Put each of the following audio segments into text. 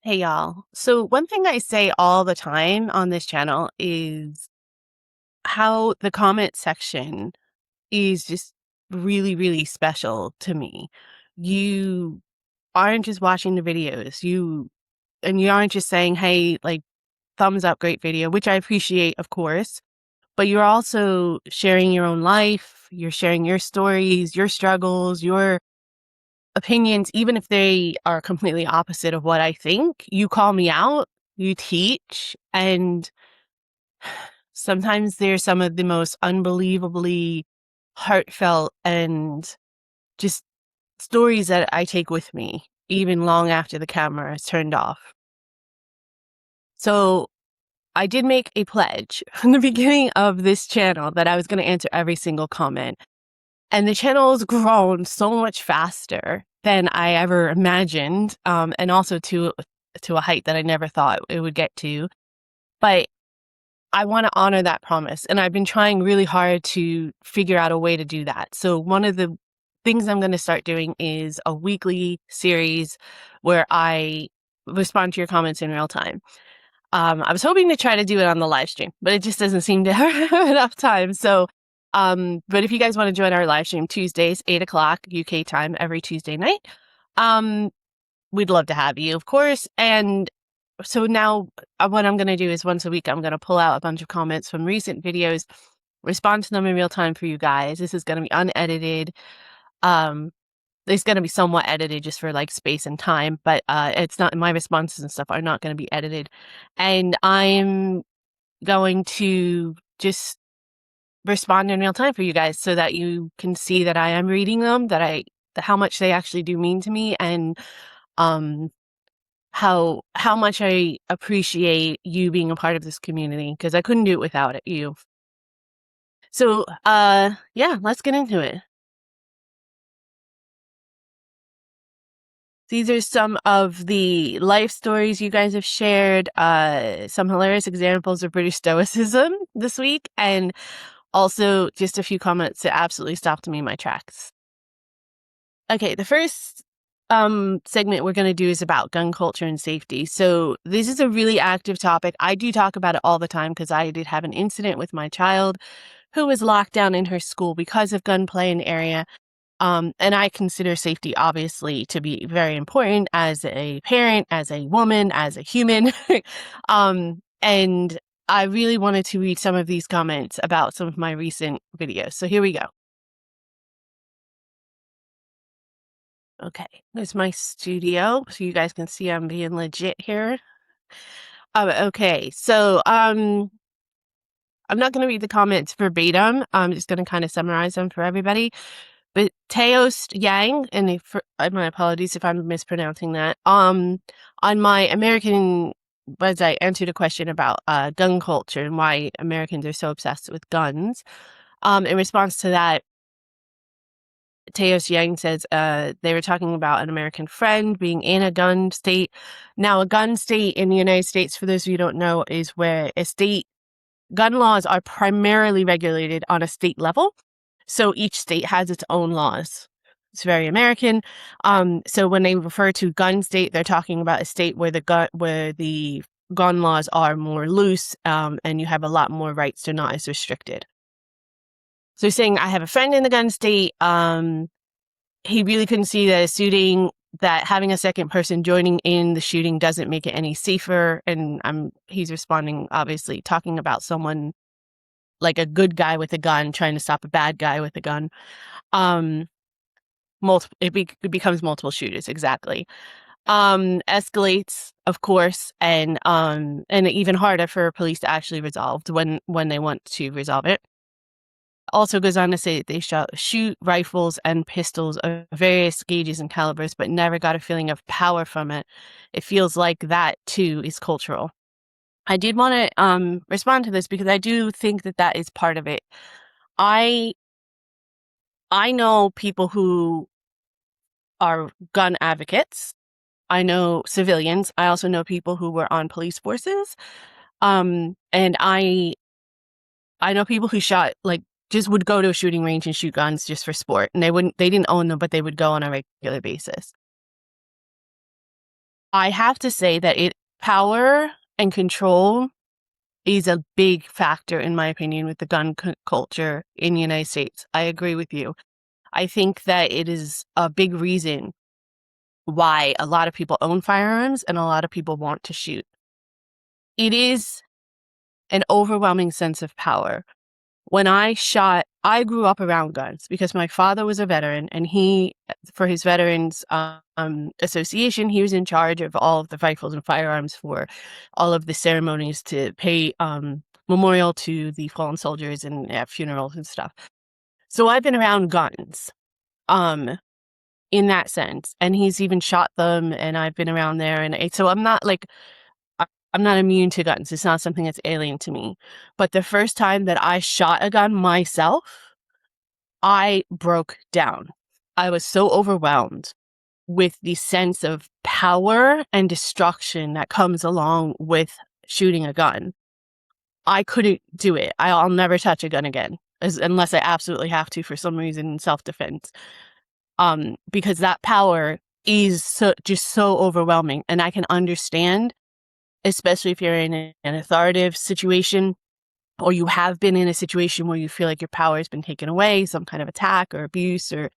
Hey y'all. So one thing I say all the time on this channel is how the comment section is just really, really special to me. You aren't just watching the videos. You aren't just saying, "Hey, like thumbs up, great video," which I appreciate, of course, but you're also sharing your own life, you're sharing your stories, your struggles, your opinions, even if they are completely opposite of what I think. You call me out, you teach, and sometimes they're some of the most unbelievably heartfelt and just stories that I take with me, even long after the camera is turned off. So I did make a pledge from the beginning of this channel that I was going to answer every single comment. And the channel has grown so much faster than I ever imagined, and also to a height that I never thought it would get to. But I want to honor that promise, and I've been trying really hard to figure out a way to do that. So one of the things I'm going to start doing is a weekly series where I respond to your comments in real time. I was hoping to try to do it on the live stream, but it just doesn't seem to have enough time. So, but if you guys want to join our live stream Tuesdays, 8 o'clock UK time every Tuesday night, we'd love to have you, of course. And so now what I'm going to do is once a week, I'm going to pull out a bunch of comments from recent videos, respond to them in real time for you guys. This is going to be unedited. It's going to be somewhat edited just for like space and time, but it's not, my responses and stuff are not going to be edited. And I'm going to just respond in real time for you guys so that you can see that I am reading them, how much they actually do mean to me, and how much I appreciate you being a part of this community, because I couldn't do it without you. So yeah, let's get into it. These are some of the life stories you guys have shared, some hilarious examples of British Stoicism this week, and also just a few comments that absolutely stopped me in my tracks. Okay, the first segment we're going to do is about gun culture and safety. So this is a really active topic. I do talk about it all the time because I did have an incident with my child who was locked down in her school because of gunplay in the area. And I consider safety, obviously, to be very important as a parent, as a woman, as a human. And I really wanted to read some of these comments about some of my recent videos. So here we go. Okay, there's my studio, so you guys can see I'm being legit here. Okay, so I'm not going to read the comments verbatim. I'm just going to kind of summarize them for everybody. But Teos Yang, and my apologies if I'm mispronouncing that, on my American website answered a question about gun culture and why Americans are so obsessed with guns. In response to that, Teos Yang says they were talking about an American friend being in a gun state. Now, a gun state in the United States, for those of you who don't know, is where gun laws are primarily regulated on a state level. So each state has its own laws. It's very American. So when they refer to gun state, they're talking about a state where the gun laws are more loose, and you have a lot more rights. They're not as restricted. So saying I have a friend in the gun state, he really couldn't see that having a second person joining in the shooting doesn't make it any safer. And he's responding, obviously, talking about someone like a good guy with a gun trying to stop a bad guy with a gun. It becomes multiple shooters, exactly. Escalates, of course, and even harder for police to actually resolve when they want to resolve it. Also goes on to say that they shoot rifles and pistols of various gauges and calibers, but never got a feeling of power from it. It feels like that too is cultural. I did want to respond to this because I do think that is part of it. I know people who are gun advocates. I know civilians. I also know people who were on police forces. And I know people who just would go to a shooting range and shoot guns just for sport. And they didn't own them, but they would go on a regular basis. I have to say that power and control is a big factor, in my opinion, with the gun culture in the United States. I agree with you. I think that it is a big reason why a lot of people own firearms and a lot of people want to shoot. It is an overwhelming sense of power. When I grew up around guns because my father was a veteran, and for his veterans association, he was in charge of all of the rifles and firearms for all of the ceremonies to pay memorial to the fallen soldiers and funerals and stuff. So I've been around guns in that sense, and he's even shot them, and I've been around there, and so I'm not like I'm not immune to guns. It's not something that's alien to me. But the first time that I shot a gun myself, I broke down. I was so overwhelmed with the sense of power and destruction that comes along with shooting a gun. I couldn't do it. I'll never touch a gun again, unless I absolutely have to for some reason in self-defense. Because that power is just so overwhelming, and I can understand, especially if you're in an authoritative situation, or you have been in a situation where you feel like your power has been taken away, some kind of attack or abuse or,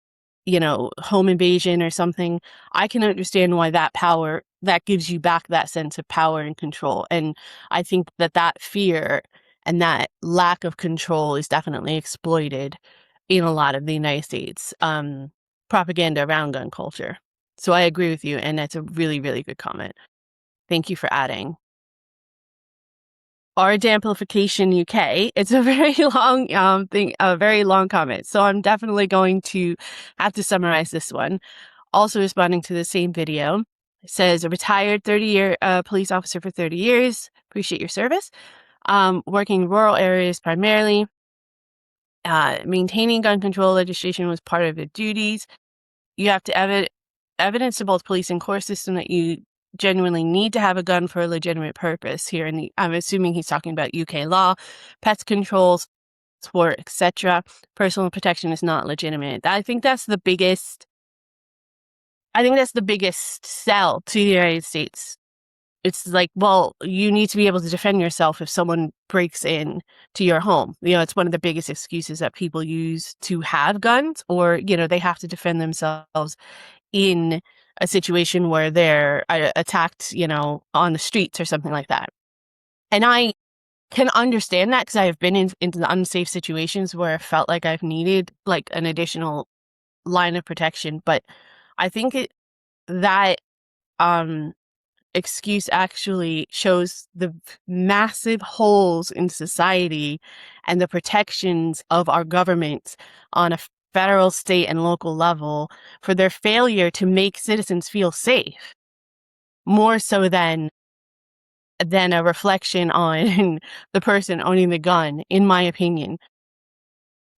home invasion or something. I can understand why that power, that gives you back that sense of power and control. And I think that fear and that lack of control is definitely exploited in a lot of the United States propaganda around gun culture. So I agree with you, and that's a really, really good comment. Thank you for adding. Art Amplification UK. It's a very long thing, a very long comment. So I'm definitely going to have to summarize this one. Also responding to the same video. It says, a retired 30-year police officer for 30 years. Appreciate your service. Working in rural areas primarily. Maintaining gun control legislation was part of the duties. You have to evidence to both police and court system that you genuinely need to have a gun for a legitimate purpose. Here I'm assuming he's talking about UK law, pest controls, sport, etc. Personal protection is not legitimate. I think that's the biggest sell to the United States. It's like, well, you need to be able to defend yourself if someone breaks in to your home. It's one of the biggest excuses that people use to have guns, or, they have to defend themselves in a situation where they're attacked, on the streets or something like that. And I can understand that because I have been in unsafe situations where I felt like I've needed like an additional line of protection. But I think that excuse actually shows the massive holes in society and the protections of our governments on a federal, state, and local level for their failure to make citizens feel safe, more so than a reflection on the person owning the gun, in my opinion.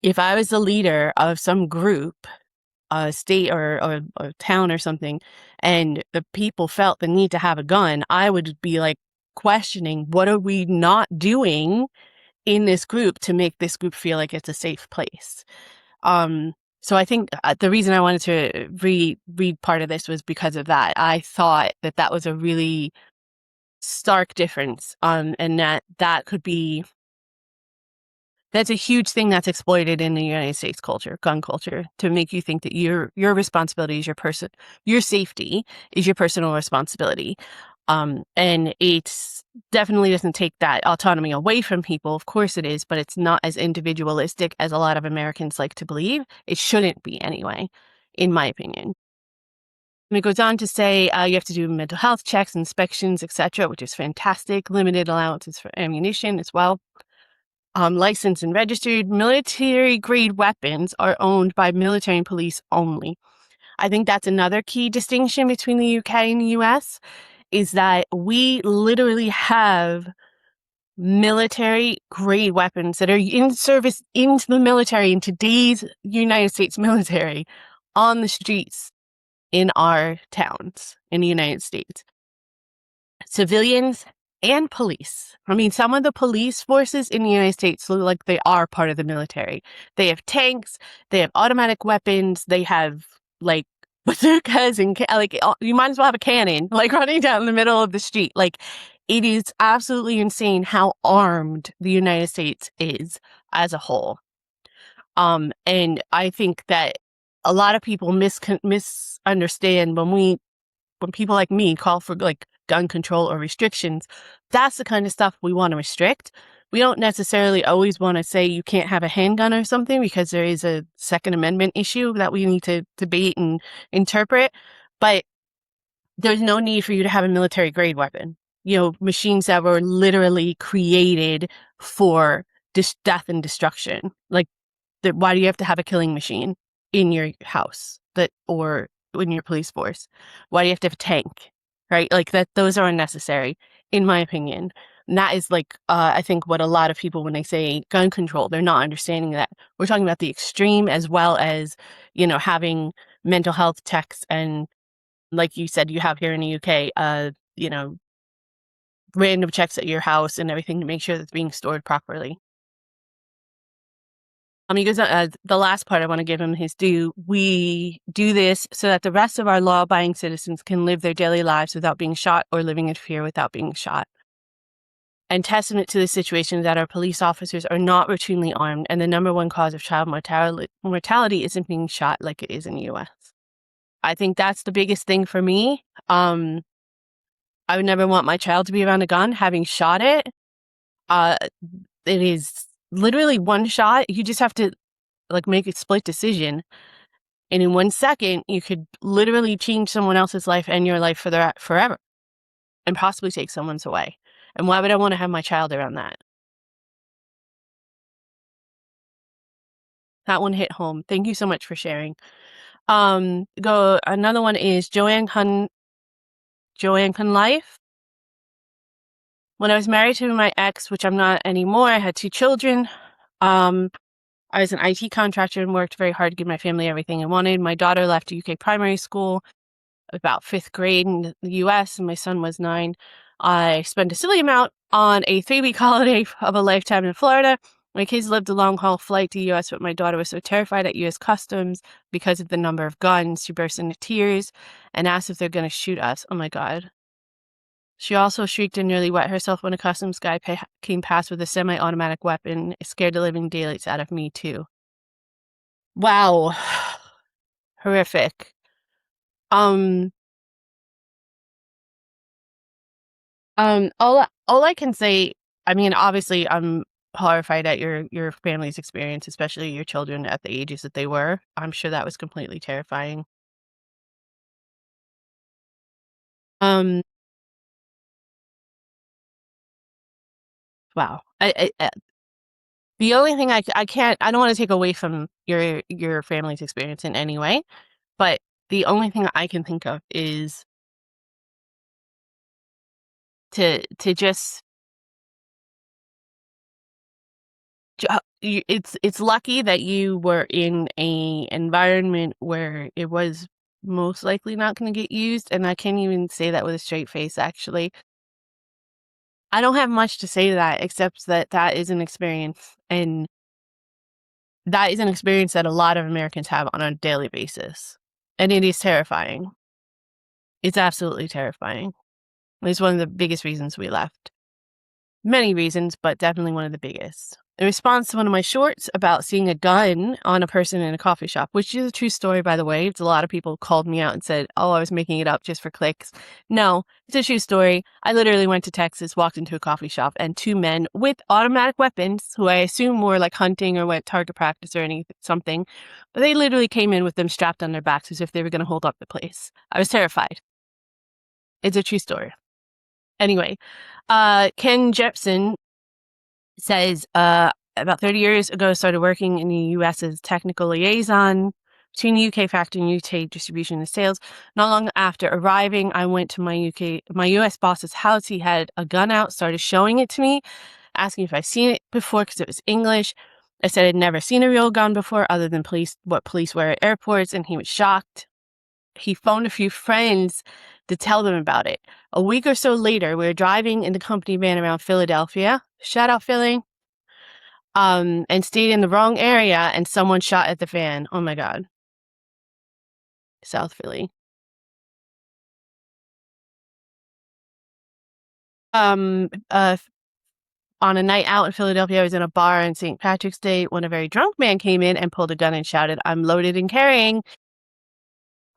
If I was the leader of some group, a state or town or something, and the people felt the need to have a gun, I would be like questioning, what are we not doing in this group to make this group feel like it's a safe place? So I think the reason I wanted to read part of this was because of that. I thought that was a really stark difference, and that could be, that's a huge thing that's exploited in the United States culture, gun culture, to make you think that your responsibility is your safety is your personal responsibility. And it's definitely doesn't take that autonomy away from people. Of course it is, but it's not as individualistic as a lot of Americans like to believe. It shouldn't be anyway, in my opinion. And it goes on to say you have to do mental health checks, inspections, etc., which is fantastic. Limited allowances for ammunition as well. Licensed and registered military-grade weapons are owned by military and police only. I think that's another key distinction between the UK and the US, is that we literally have military-grade weapons that are in service into the military, in today's United States military, on the streets in our towns in the United States. Civilians and police. I mean, some of the police forces in the United States look like they are part of the military. They have tanks, they have automatic weapons, they have like bazookas and like you might as well have a cannon like running down the middle of the street. Like it is absolutely insane how armed the United States is as a whole. And I think that a lot of people misunderstand when people like me call for like gun control or restrictions. That's the kind of stuff we want to restrict. We don't necessarily always want to say you can't have a handgun or something, because there is a Second Amendment issue that we need to debate and interpret. But there's no need for you to have a military grade weapon. You know, machines that were literally created for death and destruction. Like, why do you have to have a killing machine in your house or in your police force? Why do you have to have a tank? Right? Like that, those are unnecessary, in my opinion. And that is like, I think what a lot of people, when they say gun control, they're not understanding that we're talking about the extreme, as well as, having mental health checks. And like you said, you have here in the UK, random checks at your house and everything to make sure that it's being stored properly. Because the last part I want to give him his due. We do this so that the rest of our law-abiding citizens can live their daily lives without being shot or living in fear without being shot. And testament to the situation that our police officers are not routinely armed, and the number one cause of child mortality isn't being shot like it is in the U.S. I think that's the biggest thing for me. I would never want my child to be around a gun having shot it. It is literally one shot. You just have to make a split decision. And in 1 second, you could literally change someone else's life and your life forever, and possibly take someone's away. And why would I want to have my child around that? That one hit home. Thank you so much for sharing. Another one is Joanne Kun Life. When I was married to my ex, which I'm not anymore, I had 2 children. I was an IT contractor and worked very hard to give my family everything I wanted. My daughter left UK primary school about 5th grade in the US, and my son was 9. I spent a silly amount on a 3-week holiday of a lifetime in Florida. My kids lived a long-haul flight to the US, but my daughter was so terrified at US customs because of the number of guns. She burst into tears and asked if they're going to shoot us. Oh my God. She also shrieked and nearly wet herself when a customs guy came past with a semi-automatic weapon. It scared the living daylights out of me, too. Wow. Horrific. All I can say, I mean, obviously, I'm horrified at your family's experience, especially your children at the ages that they were. I'm sure that was completely terrifying. Um, wow. The only thing I don't want to take away from your family's experience in any way, but the only thing I can think of is to just it's lucky that you were in a environment where it was most likely not going to get used, and I can't even say that with a straight face. Actually, I don't have much to say to that, except that that is an experience, and that is an experience that a lot of Americans have on a daily basis, and it is terrifying. It's absolutely terrifying. It's one of the biggest reasons we left. Many reasons, but definitely one of the biggest. In response to one of my shorts about seeing a gun on a person in a coffee shop, which is a true story, by the way. It's a lot of people called me out and said, oh, I was making it up just for clicks. No, it's a true story. I literally went to Texas, walked into a coffee shop, and 2 men with automatic weapons, who I assume were like hunting or went target practice or something, but they literally came in with them strapped on their backs as if they were going to hold up the place. I was terrified. It's a true story. Anyway, Ken Jepson says, about 30 years ago, started working in the U.S. as technical liaison between the UK factory and UK distribution and sales. Not long after arriving, I went to my U.S. boss's house. He had a gun out, started showing it to me, asking if I'd seen it before because it was English. I said I'd never seen a real gun before other than what police wear at airports, and he was shocked. He phoned a few friends to tell them about it. A week or so later, we were driving in the company van around Philadelphia. Shout out, Philly. And stayed in the wrong area, and someone shot at the van. Oh my God. South Philly. Um, uh, on a night out in Philadelphia, I was in a bar on St. Patrick's Day when a very drunk man came in and pulled a gun and shouted, "I'm loaded and carrying."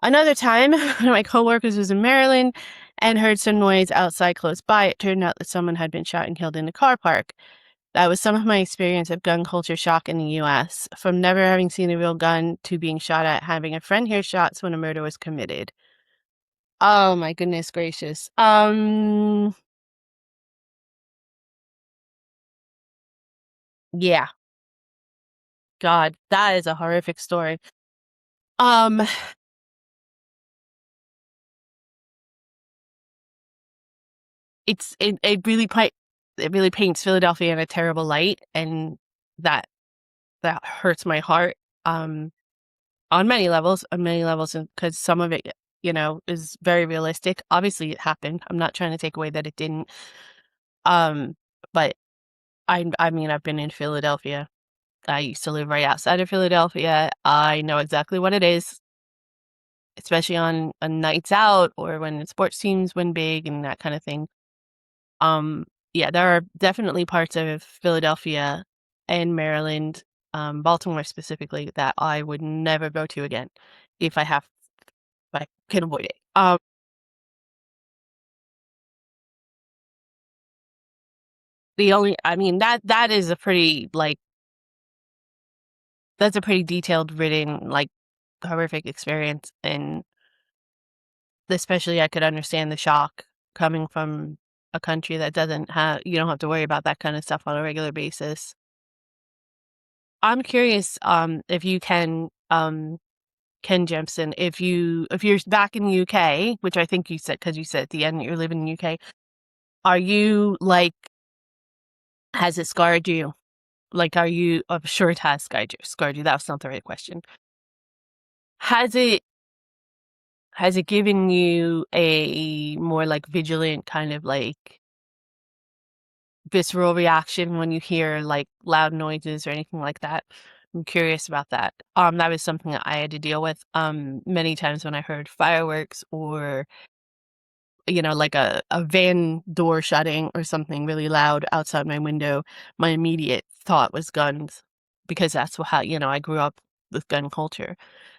Another time, one of my coworkers was in Maryland and heard some noise outside close by. It turned out that someone had been shot and killed in a car park. That was some of my experience of gun culture shock in the US, from never having seen a real gun to being shot at, having a friend hear shots when a murder was committed. Oh my goodness gracious. Yeah, God, that is a horrific story. Um, it really paints Philadelphia in a terrible light, and that that hurts my heart. Um, on many levels, because some of it, is very realistic. Obviously, it happened. I'm not trying to take away that it didn't. Um, but I mean, I've been in Philadelphia. I used to live right outside of Philadelphia. I know exactly what it is, especially on nights out or when sports teams win big and that kind of thing. Um, yeah, there are definitely parts of Philadelphia and Maryland, Baltimore specifically, that I would never go to again if I have if I can avoid it. The only I mean, that is a pretty, like that's a pretty detailed written, like, horrific experience, and especially I could understand the shock coming from a country that doesn't have you don't have to worry about that kind of stuff on a regular basis. I'm curious, if you can, Ken Jemison, if you're back in the UK, which I think you said because you said at the end that you're living in the UK, are you, like has it scarred you? Like, are you I'm sure it has scarred you, that was not the right question. Has it has it given you a more, like, vigilant kind of, like, visceral reaction when you hear, like, loud noises or anything like that? I'm curious about that. That was something that I had to deal with, many times when I heard fireworks or, like a van door shutting or something really loud outside my window. My immediate thought was guns because that's how, I grew up with gun culture.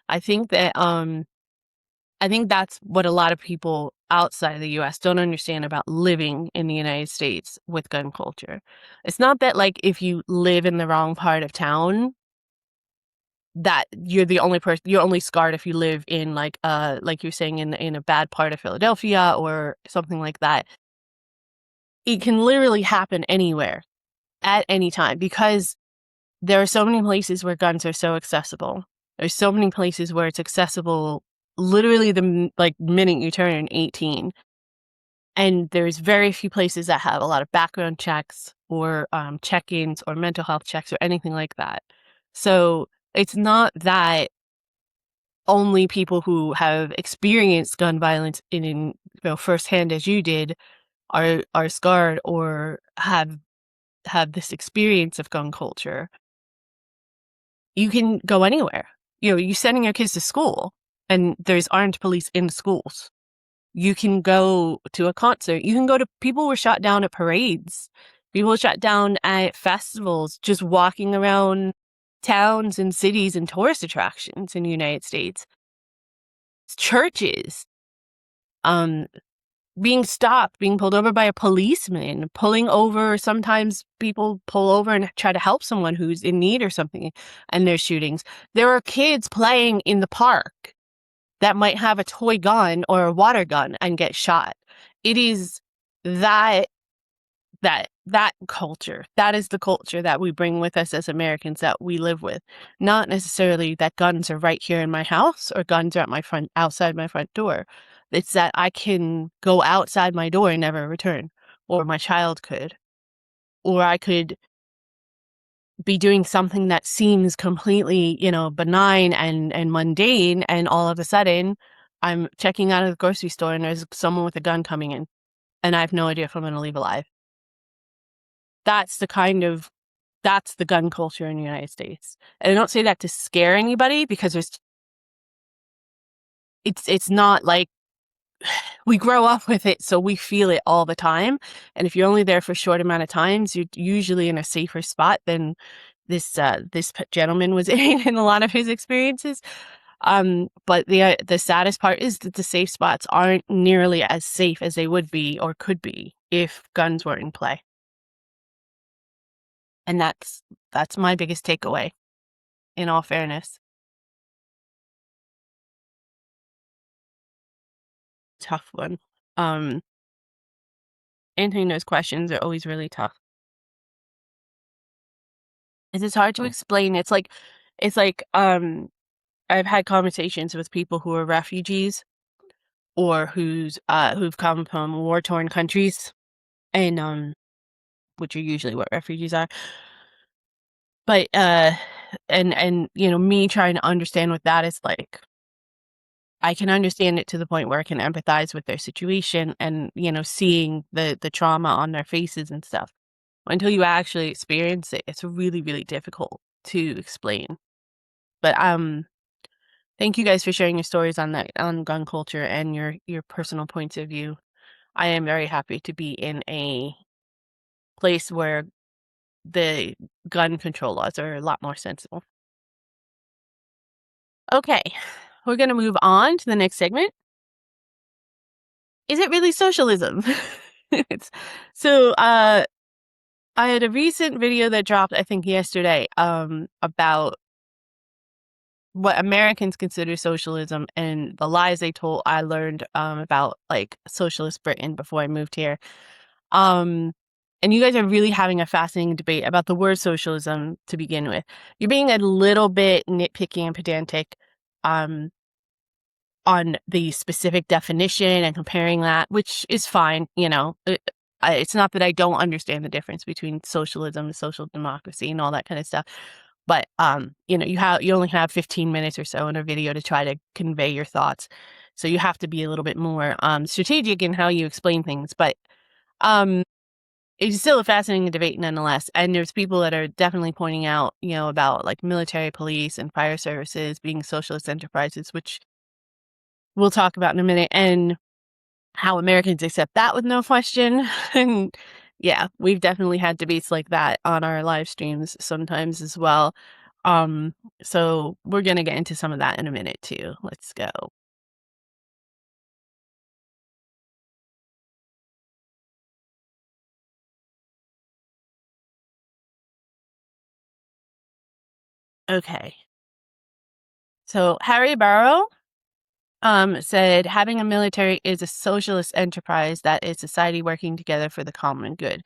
I think that, I think that's what a lot of people outside the US don't understand about living in the United States with gun culture. It's not that, like, if you live in the wrong part of town, that you're only scarred if you live in, like you're saying, in a bad part of Philadelphia or something like that. It can literally happen anywhere at any time because there are so many places where guns are so accessible. There's so many places where it's accessible literally minute you turn 18. And there's very few places that have a lot of background checks or, check-ins or mental health checks or anything like that. So, it's not that only people who have experienced gun violence firsthand as you did are scarred or have this experience of gun culture. You can go anywhere. You're sending your kids to school, and there's armed police in schools. You can go to a concert. You can go to people were shot down at parades. People were shot down at festivals, just walking around towns and cities and tourist attractions in the United States. Churches, um, being stopped, being pulled over by a policeman, pulling over. Sometimes people pull over and try to help someone who's in need or something, and there's shootings. There are kids playing in the park that might have a toy gun or a water gun and get shot. It is that that culture. That is the culture that we bring with us as Americans that we live with. Not necessarily that guns are right here in my house or guns are at my front outside my front door. It's that I can go outside my door and never return, or my child could, or I could be doing something that seems completely, benign and mundane, and all of a sudden, I'm checking out of the grocery store and there's someone with a gun coming in, and I have no idea if I'm gonna leave alive. That's the kind of that's the gun culture in the United States. And I don't say that to scare anybody because it's not like we grow up with it, so we feel it all the time. And if you're only there for a short amount of times, you're usually in a safer spot than this gentleman was in a lot of his experiences. But the saddest part is that the safe spots aren't nearly as safe as they would be or could be if guns were in play. And that's my biggest takeaway, in all fairness. Tough one. Um, Answering those questions are always really tough. It's hard to explain. It's like I've had conversations with people who are refugees or who've come from war-torn countries and which are usually what refugees are. But and me trying to understand what that is like. I can understand it to the point where I can empathize with their situation and, seeing the trauma on their faces and stuff. Until you actually experience it, it's really, really difficult to explain. But thank you guys for sharing your stories on gun culture and your personal points of view. I am very happy to be in a place where the gun control laws are a lot more sensible. Okay, we're gonna move on to the next segment. Is it really socialism? It's so I had a recent video that dropped, I think yesterday, about what Americans consider socialism and the lies they told I learned about like socialist Britain before I moved here. Um and you guys are really having a fascinating debate about the word socialism to begin with. You're being a little bit nitpicky and pedantic um on the specific definition and comparing that, which is fine, it's not that I don't understand the difference between socialism and social democracy and all that kind of stuff. But you only have 15 minutes or so in a video to try to convey your thoughts. So you have to be a little bit more strategic in how you explain things. But it's still a fascinating debate nonetheless. And there's people that are definitely pointing out, about like military police and fire services being socialist enterprises, which we'll talk about in a minute, and how Americans accept that with no question. And yeah, we've definitely had debates like that on our live streams sometimes as well. Um, so we're gonna get into some of that in a minute too. Let's go. Okay. So Harry Barrow said having a military is a socialist enterprise that is society working together for the common good.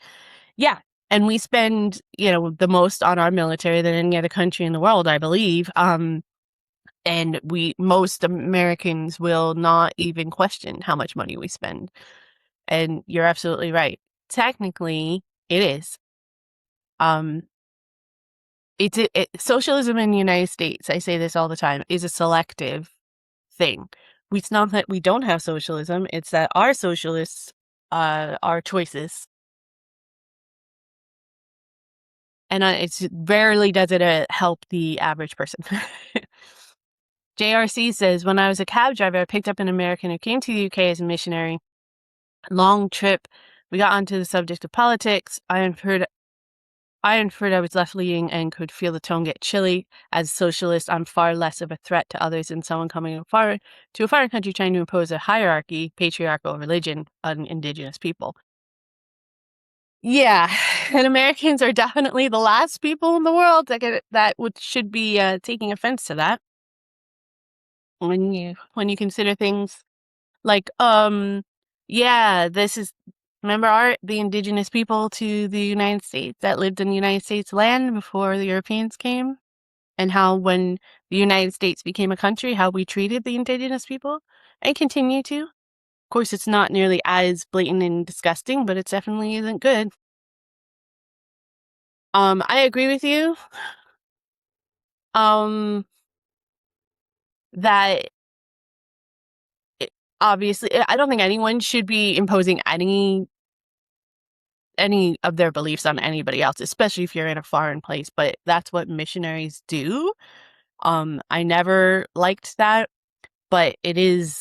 Yeah. And we spend, the most on our military than any other country in the world, I believe. And most Americans will not even question how much money we spend. And you're absolutely right. Technically, it is. Um, socialism in the United States, I say this all the time, is a selective thing. It's not that we don't have socialism, it's that our socialists are choices. And it's rarely does it help the average person. JRC says, when I was a cab driver, I picked up an American who came to the UK as a missionary. Long trip. We got onto the subject of politics. I inferred I was left-leaning and could feel the tone get chilly. As a socialist, I'm far less of a threat to others than someone coming to a foreign country trying to impose a hierarchy, patriarchal religion on indigenous people. Yeah, and Americans are definitely the last people in the world should be taking offense to that. When you consider things like, yeah, this is remember the indigenous people to the United States that lived in the United States land before the Europeans came? And how when the United States became a country, how we treated the indigenous people and continue to? Of course, it's not nearly as blatant and disgusting, but it definitely isn't good. I agree with you, um, that it obviously I don't think anyone should be imposing any of their beliefs on anybody else, especially if you're in a foreign place, but that's what missionaries do. I never liked that. but it is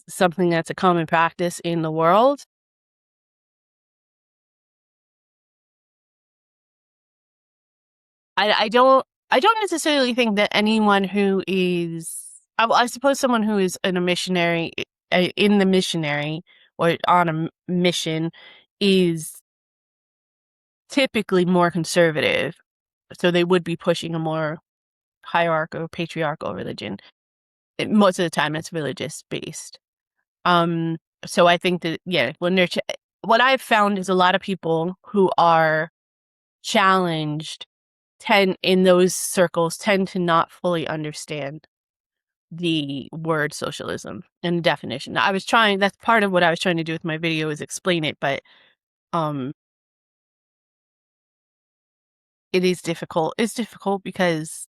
something that's a common practice in the world. I don't necessarily think that anyone who is, I suppose someone who is in a missionary, in the missionary or on a mission is typically more conservative. So they would be pushing a more hierarchical, patriarchal religion. Most of the time it's religious based. Um, so I think that, yeah, when they're, what I've found is a lot of people who are challenged in those circles tend to not fully understand the word socialism and the definition. That's part of what I was trying to do with my video, is explain it, but um it is difficult. It's difficult because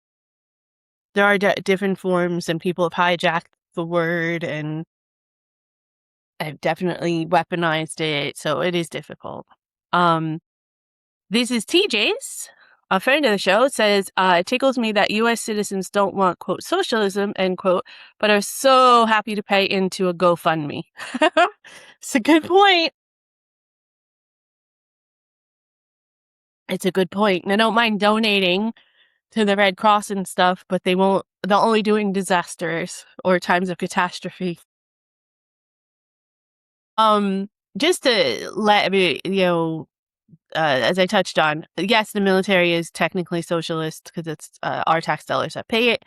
there are different forms, and people have hijacked the word and have definitely weaponized it, so it is difficult. Um This is TJ's, a friend of the show, says, it tickles me that US citizens don't want, quote, socialism, end quote, but are so happy to pay into a GoFundMe. It's a good point. It's a good point. They don't mind donating to the Red Cross and stuff, but they're only doing disasters or times of catastrophe. Just to let me, as I touched on, yes, the military is technically socialist because it's our tax dollars that pay it.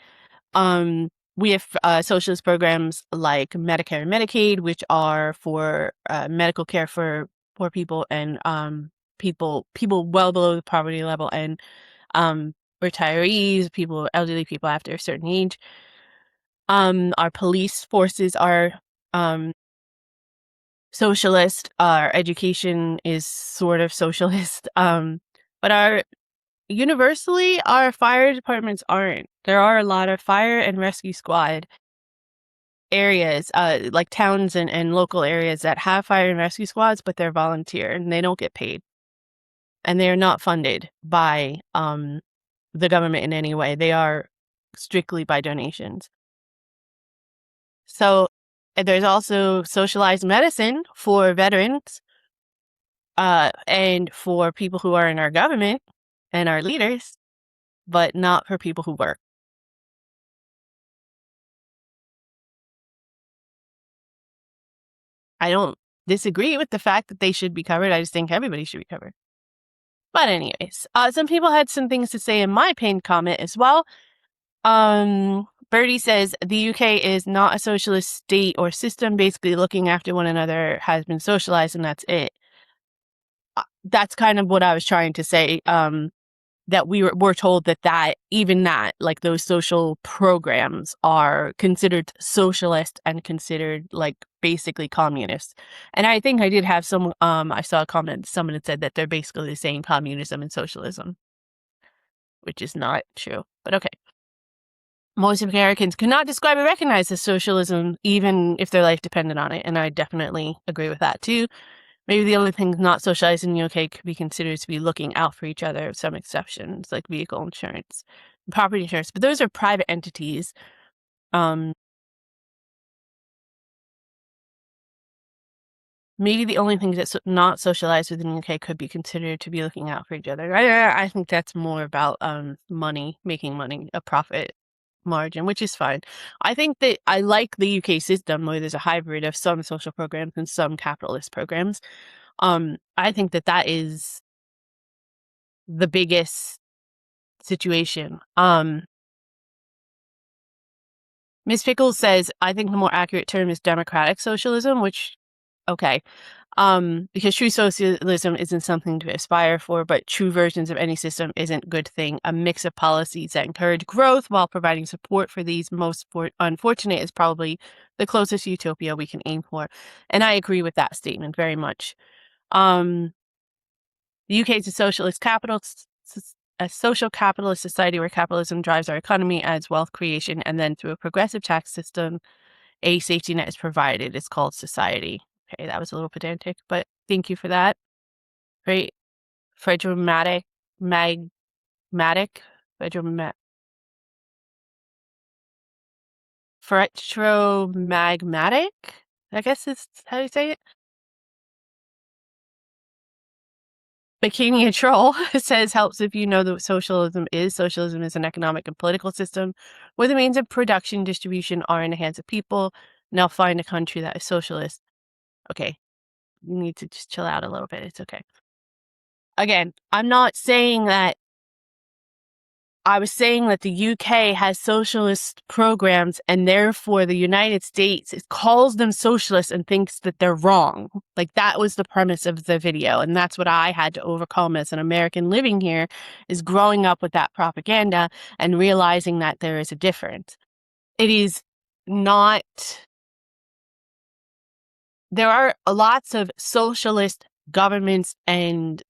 We have socialist programs like Medicare and Medicaid, which are for medical care for poor people and people well below the poverty level, and retirees, elderly people after a certain age. Our police forces are socialist. Our education is sort of socialist. But universally, our fire departments aren't. There are a lot of fire and rescue squad areas, like towns and local areas that have fire and rescue squads, but they're volunteer and they don't get paid. And they are not funded by the government in any way. They are strictly by donations. So there's also socialized medicine for veterans, and for people who are in our government and our leaders, but not for people who work. I don't disagree with the fact that they should be covered. I just think everybody should be covered. But anyways, some people had some things to say in my pinned comment as well. Birdie says the UK is not a socialist state or system. Basically, looking after one another has been socialized, and that's it. That's kind of what I was trying to say. That we're told that even that, like, those social programs are considered socialist and considered like basically communist. And I think I did have I saw a comment, someone had said that they're basically the same, communism and socialism, which is not true, but okay. Most Americans could not describe or recognize as socialism, even if their life depended on it. And I definitely agree with that too. Maybe the only thing not socialized in the UK could be considered to be looking out for each other, with some exceptions, like vehicle insurance, property insurance. But those are private entities. Maybe the only thing that's not socialized within the UK could be considered to be looking out for each other. I think that's more about money, making money, a profit margin, which is fine. I think that I like the UK system where there's a hybrid of some social programs and some capitalist programs. I think that is the biggest situation. Miss Pickles says, I think the more accurate term is democratic socialism, which, okay. Because true socialism isn't something to aspire for, but true versions of any system isn't a good thing. A mix of policies that encourage growth while providing support for these most unfortunate is probably the closest utopia we can aim for. And I agree with that statement very much. The UK is a social capitalist society where capitalism drives our economy, adds wealth creation, and then through a progressive tax system, a safety net is provided. It's called society. Okay, that was a little pedantic, but thank you for that. Great. Phlegmatic, magmatic, phlegma- Retromagmatic, I guess is how you say it. Bikini a Troll says, helps if you know what socialism is. Socialism is an economic and political system where the means of production distribution are in the hands of people. Now find a country that is socialist. Okay, you need to just chill out a little bit. It's okay. Again, I'm not saying that. I was saying that the UK has socialist programs and therefore the United States calls them socialist and thinks that they're wrong. Like, that was the premise of the video. And that's what I had to overcome as an American living here, is growing up with that propaganda and realizing that there is a difference. It is not. There are lots of socialist governments and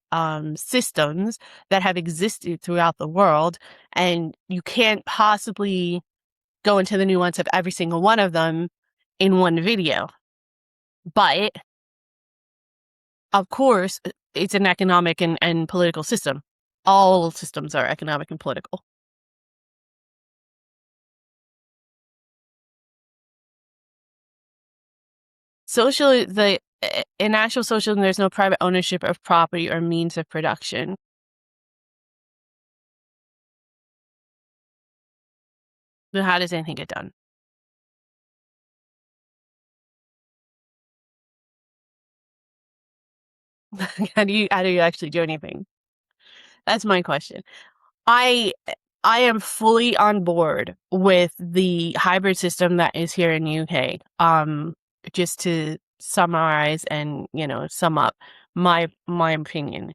systems that have existed throughout the world, and you can't possibly go into the nuance of every single one of them in one video. But, of course, it's an economic and political system. All systems are economic and political. In actual socialism, there's no private ownership of property or means of production. Then how does anything get done? How do you actually do anything? That's my question. I am fully on board with the hybrid system that is here in UK. Just to summarize and, sum up my opinion.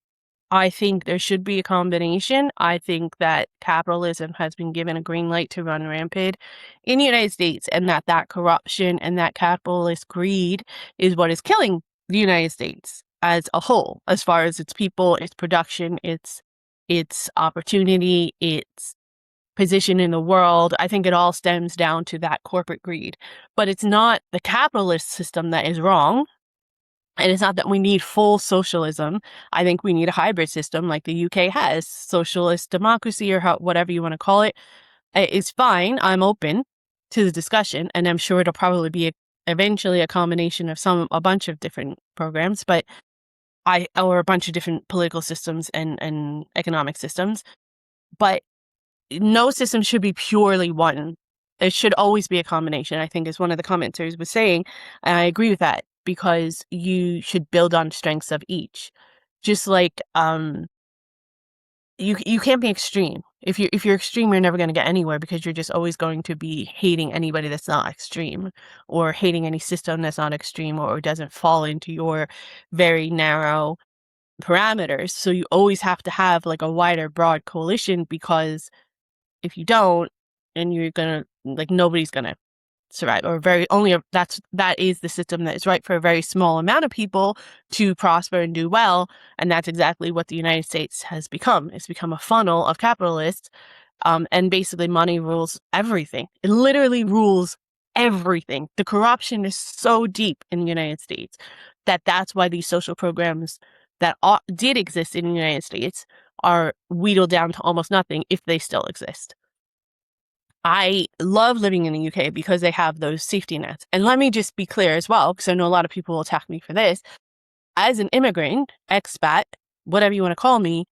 I think there should be a combination. I think that capitalism has been given a green light to run rampant in the United States, and that corruption and that capitalist greed is what is killing the United States as a whole, as far as its people, its production, its opportunity, its position in the world. I think it all stems down to that corporate greed. But it's not the capitalist system that is wrong. And it's not that we need full socialism. I think we need a hybrid system like the UK has. Socialist democracy, or whatever you want to call it. It's fine. I'm open to the discussion, and I'm sure it'll probably be eventually a combination of a bunch of different programs, or a bunch of different political systems and economic systems. But no system should be purely one. It should always be a combination, I think, as one of the commenters was saying. And I agree with that, because you should build on strengths of each. Just like you can't be extreme. If you're extreme, you're never going to get anywhere, because you're just always going to be hating anybody that's not extreme, or hating any system that's not extreme, or doesn't fall into your very narrow parameters. So you always have to have like a wider, broad coalition, because if you don't, and you're gonna, nobody's gonna survive, or that is the system that is right for a very small amount of people to prosper and do well. And that's exactly what the United States has become. It's become a funnel of capitalists, and basically money rules everything. It literally rules everything. The corruption is so deep in the United States that's why these social programs that did exist in the United States are wheedled down to almost nothing, if they still exist. I love living in the UK because they have those safety nets. And let me just be clear as well, because I know a lot of people will attack me for this. As an immigrant, expat, whatever you want to call me,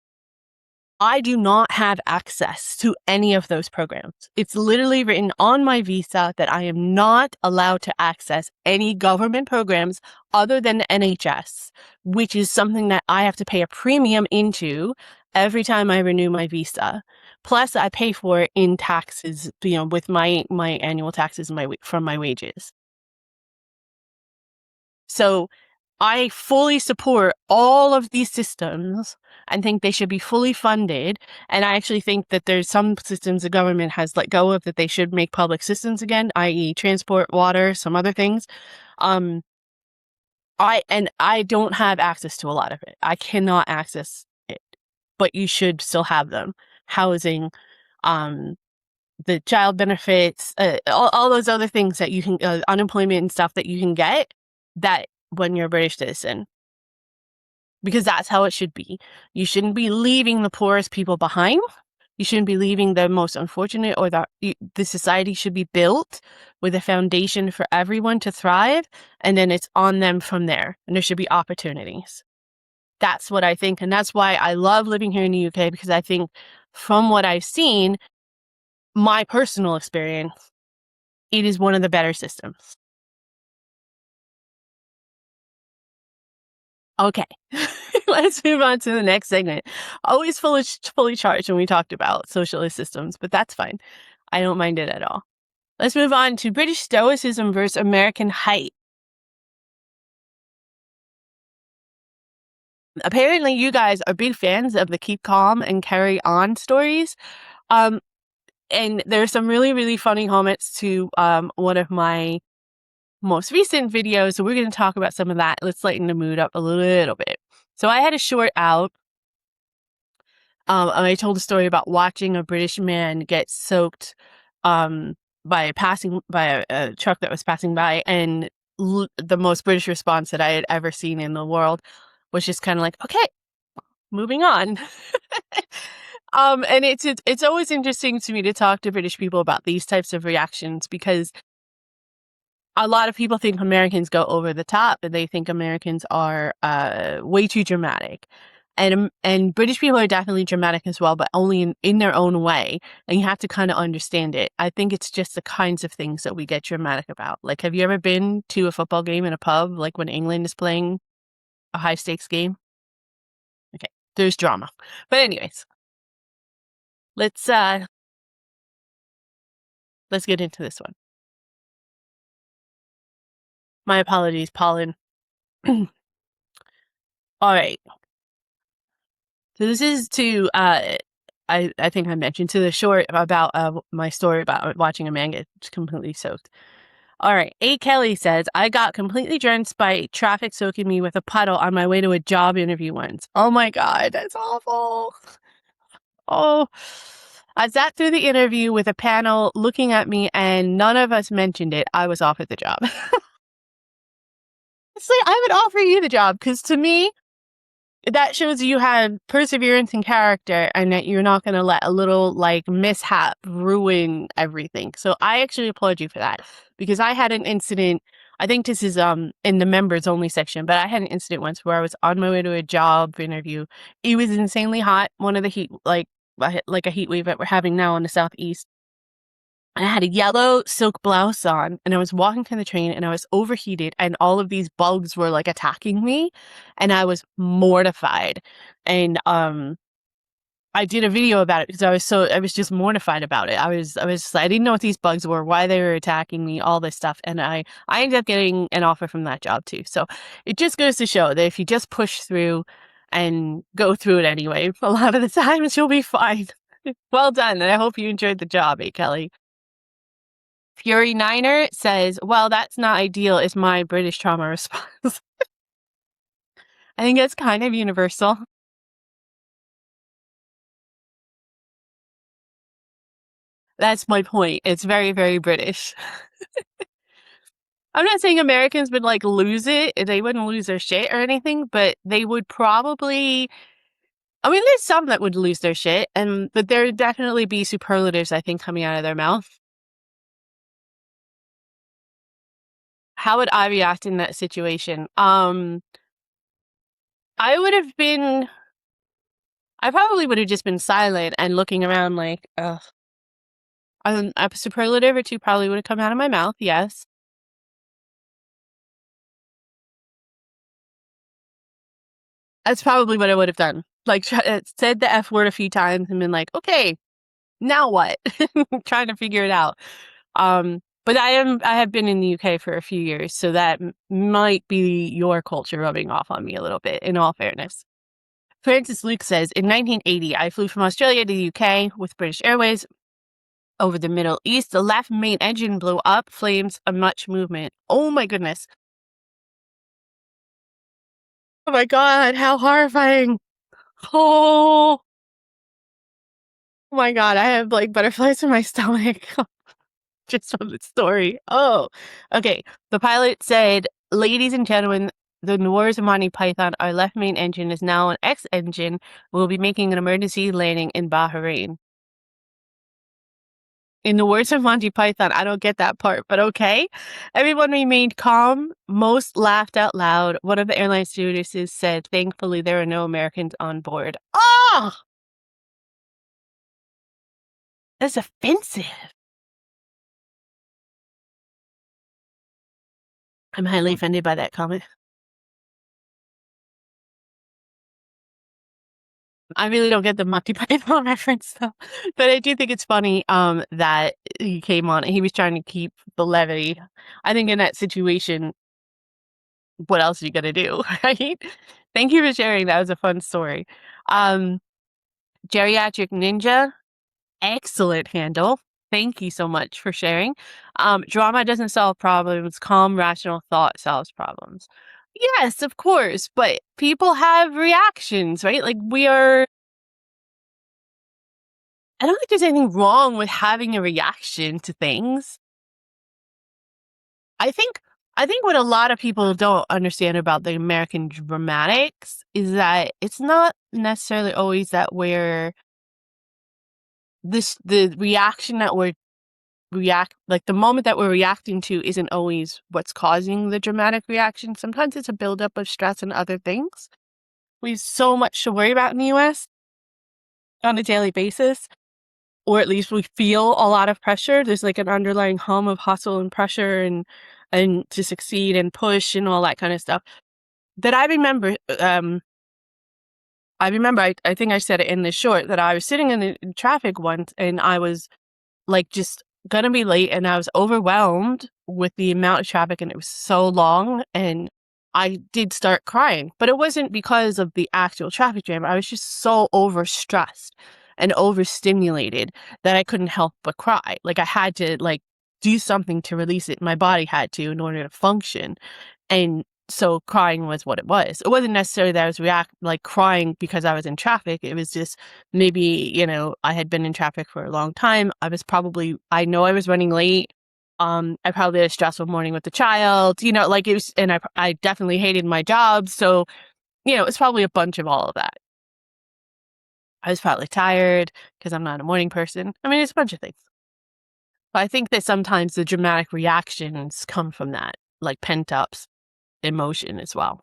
I do not have access to any of those programs. It's literally written on my visa that I am not allowed to access any government programs other than the NHS, which is something that I have to pay a premium into every time I renew my visa. Plus, I pay for it in taxes, with my annual taxes from my wages. So I fully support all of these systems and think they should be fully funded. And I actually think that there's some systems the government has let go of that they should make public systems again, i.e. transport, water, some other things. I don't have access to a lot of it. I cannot access it, but you should still have them. Housing, the child benefits, all those other things that you can, unemployment and stuff that you can get that when you're a British citizen. Because that's how it should be. You shouldn't be leaving the poorest people behind. You shouldn't be leaving the most unfortunate, or the society should be built with a foundation for everyone to thrive, and then it's on them from there, and there should be opportunities. That's what I think, and that's why I love living here in the UK, because I think from what I've seen, my personal experience, it is one of the better systems. Okay, let's move on to the next segment. Always fully charged when we talked about socialist systems, but that's fine. I don't mind it at all. Let's move on to British Stoicism versus American height. Apparently, you guys are big fans of the keep calm and carry on stories. And there's some really, really funny comments to one of my most recent videos. So we're going to talk about some of that. Let's lighten the mood up a little bit. So I had a short out. And I told a story about watching a British man get soaked by a truck that was passing by, and the most British response that I had ever seen in the world was just kind of like, okay, moving on. And it's always interesting to me to talk to British people about these types of reactions, because a lot of people think Americans go over the top, and they think Americans are way too dramatic. And British people are definitely dramatic as well, but only in their own way. And you have to kind of understand it. I think it's just the kinds of things that we get dramatic about. Like, have you ever been to a football game in a pub, like when England is playing a high stakes game? Okay, there's drama. But anyways, let's get into this one. My apologies, pollen. All right. So this is to I think I mentioned to the short about my story about watching a man get completely soaked. All right. A. Kelly says, I got completely drenched by traffic soaking me with a puddle on my way to a job interview once. Oh my God, that's awful. Oh, I sat through the interview with a panel looking at me, and none of us mentioned it. I was offered the job. See, I would offer you the job, because to me, that shows you have perseverance and character, and that you're not going to let a little like mishap ruin everything. So I actually applaud you for that, because I had an incident. I think this is in the members only section, but I had an incident once where I was on my way to a job interview. It was insanely hot, one of the heat like a heat wave that we're having now in the southeast. And I had a yellow silk blouse on, and I was walking to the train, and I was overheated, and all of these bugs were like attacking me, and I was mortified. And I did a video about it because I was just mortified about it. I didn't know what these bugs were, why they were attacking me, all this stuff. And I ended up getting an offer from that job too. So it just goes to show that if you just push through and go through it anyway, a lot of the times you'll be fine. Well done. And I hope you enjoyed the job, Kelly. Fury Niner says, well, that's not ideal, is my British trauma response. I think it's kind of universal. That's my point. It's very, very British. I'm not saying Americans would like lose it. They wouldn't lose their shit or anything, but they would probably, I mean, there's some that would lose their shit, but there would definitely be superlatives, I think, coming out of their mouth. How would I react in that situation? I probably would have just been silent and looking around like, ugh. A superlative or two probably would have come out of my mouth, yes. That's probably what I would have done. Like, said the F word a few times and been like, okay, now what? Trying to figure it out. But I have been in the UK for a few years, so that might be your culture rubbing off on me a little bit, in all fairness. Francis Luke says, in 1980, I flew from Australia to the UK with British Airways over the Middle East. The left main engine blew up, flames, and much movement. Oh my goodness. Oh my God, how horrifying. Oh my God, I have like butterflies in my stomach just from the story. Oh, okay. The pilot said, ladies and gentlemen, the Noors of Monty Python, our left main engine is now an X engine. We'll be making an emergency landing in Bahrain. In the words of Monty Python, I don't get that part, but okay. Everyone remained calm. Most laughed out loud. One of the airline stewardesses said, thankfully, there were no Americans on board. Oh, that's offensive. I'm highly offended by that comment. I really don't get the Monty Python reference though, but I do think it's funny that he came on and he was trying to keep the levity. I think in that situation, what else are you gonna do, right? Thank you for sharing. That was a fun story. Um, Geriatric Ninja, excellent handle. Thank you so much for sharing. Drama doesn't solve problems. Calm, rational thought solves problems. Yes, of course, but people have reactions, right? Like I don't think there's anything wrong with having a reaction to things. I think what a lot of people don't understand about the American dramatics is that it's not necessarily always that the reaction that like the moment that we're reacting to isn't always what's causing the dramatic reaction. Sometimes it's a buildup of stress and other things. We have so much to worry about in the US on a daily basis, or at least we feel a lot of pressure. There's like an underlying hum of hustle and pressure and to succeed and push and all that kind of stuff. That I remember, I think I said it in the short that I was sitting in traffic once and I was like just gonna be late and I was overwhelmed with the amount of traffic and it was so long and I did start crying, but it wasn't because of the actual traffic jam. I was just so overstressed and overstimulated that I couldn't help but cry. Like I had to like do something to release it. My body had to in order to function. And so crying was what it was. It wasn't necessarily that I was crying because I was in traffic. It was just maybe, I had been in traffic for a long time. I know I was running late. I probably had a stressful morning with the child, like it was, and I definitely hated my job. So, it's probably a bunch of all of that. I was probably tired because I'm not a morning person. I mean, it's a bunch of things. But I think that sometimes the dramatic reactions come from that, like pent up emotion as well.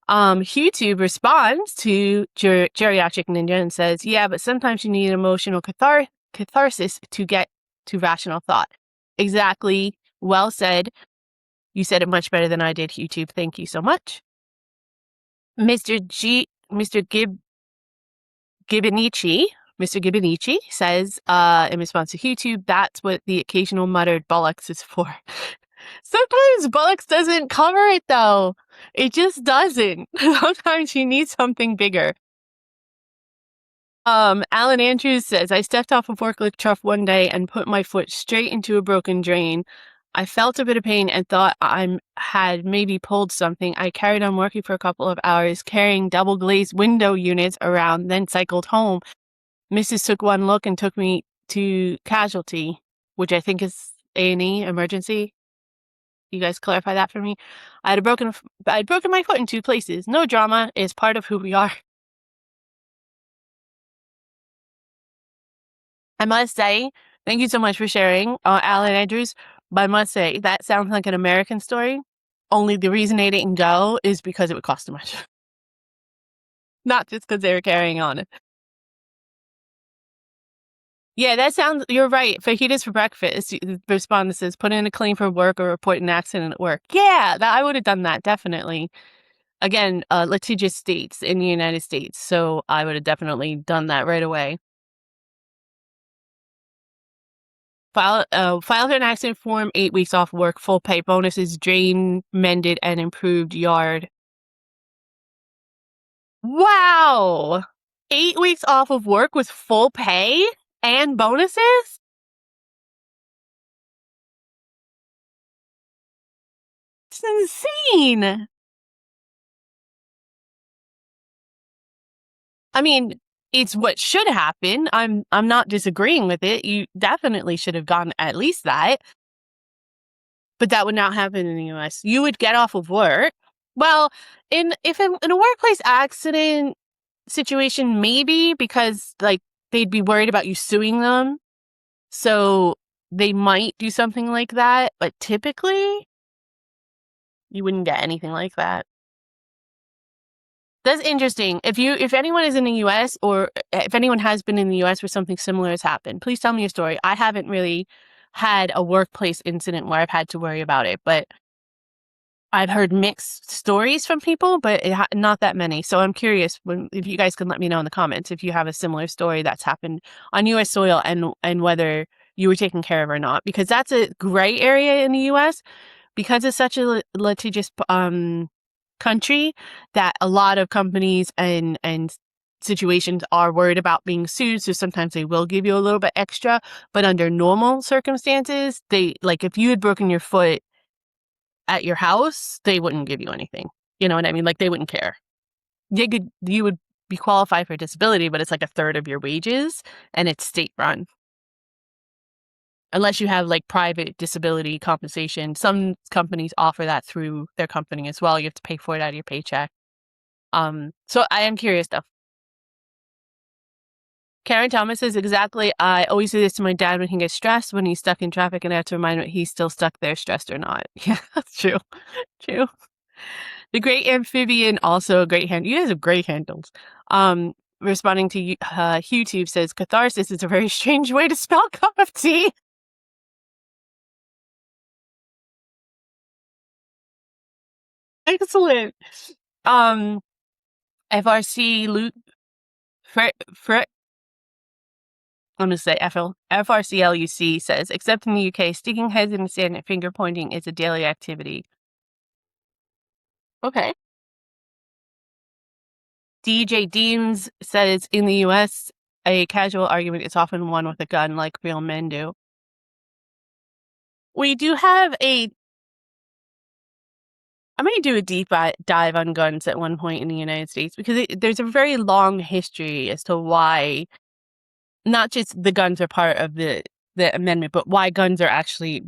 YouTube responds to Geriatric Ninja and says, yeah, but sometimes you need emotional catharsis to get to rational thought. Exactly. Well said. You said it much better than I did, YouTube. Thank you so much. Mr. Gibonici says, in response to YouTube, that's what the occasional muttered bollocks is for. Sometimes bollocks doesn't cover it though. It just doesn't. Sometimes you need something bigger. Alan Andrews says, I stepped off a forklift truck one day and put my foot straight into a broken drain. I felt a bit of pain and thought I had maybe pulled something. I carried on working for a couple of hours, carrying double glazed window units around, then cycled home. Mrs. took one look and took me to casualty, which I think is A&E, emergency. You guys clarify that for me? I'd broken my foot in 2 places. No drama. It's part of who we are. I must say, thank you so much for sharing, Alan Andrews. But I must say, that sounds like an American story. Only the reason they didn't go is because it would cost too much. Not just because they were carrying on it. Yeah, you're right. Fajitas for breakfast. The response says, put in a claim for work or report an accident at work. Yeah, I would have done that, definitely. Again, litigious states in the United States. So I would have definitely done that right away. Filed an accident form, 8 weeks off work, full pay bonuses, drain mended, and improved yard. Wow! 8 weeks off of work with full pay and bonuses? It's insane! I mean, it's what should happen. I'm not disagreeing with it. You definitely should have gotten at least that. But that would not happen in the US. You would get off of work. Well, in a workplace accident situation, maybe because like they'd be worried about you suing them. So they might do something like that, but typically you wouldn't get anything like that. That's interesting. If anyone is in the US, or if anyone has been in the US where something similar has happened, please tell me your story. I haven't really had a workplace incident where I've had to worry about it, but I've heard mixed stories from people, but not that many. So I'm curious if you guys can let me know in the comments if you have a similar story that's happened on US soil, and whether you were taken care of or not, because that's a gray area in the US because it's such a litigious country, that a lot of companies and situations are worried about being sued. So sometimes they will give you a little bit extra, but under normal circumstances, like if you had broken your foot at your house, they wouldn't give you anything. You know what I mean? Like they wouldn't care. You would be qualified for disability, but it's like a third of your wages, and it's state run. Unless you have like private disability compensation. Some companies offer that through their company as well. You have to pay for it out of your paycheck. So I am curious though. Karen Thomas says, exactly. I always do this to my dad when he gets stressed, when he's stuck in traffic, and I have to remind him he's still stuck there, stressed or not. Yeah, that's true. True. The Great Amphibian, also a great hand. You guys have great handles. Responding to YouTube says, catharsis is a very strange way to spell cup of tea. Excellent. FRC Luke Frick. I'm going to say FRCLUC says, except in the UK, sticking heads in the sand and finger pointing is a daily activity. Okay. DJ Deems says, in the US, a casual argument is often won with a gun, like real men do. We do have I might do a deep dive on guns at one point in the United States, because there's a very long history as to why not just the guns are part of the amendment, but why guns were actually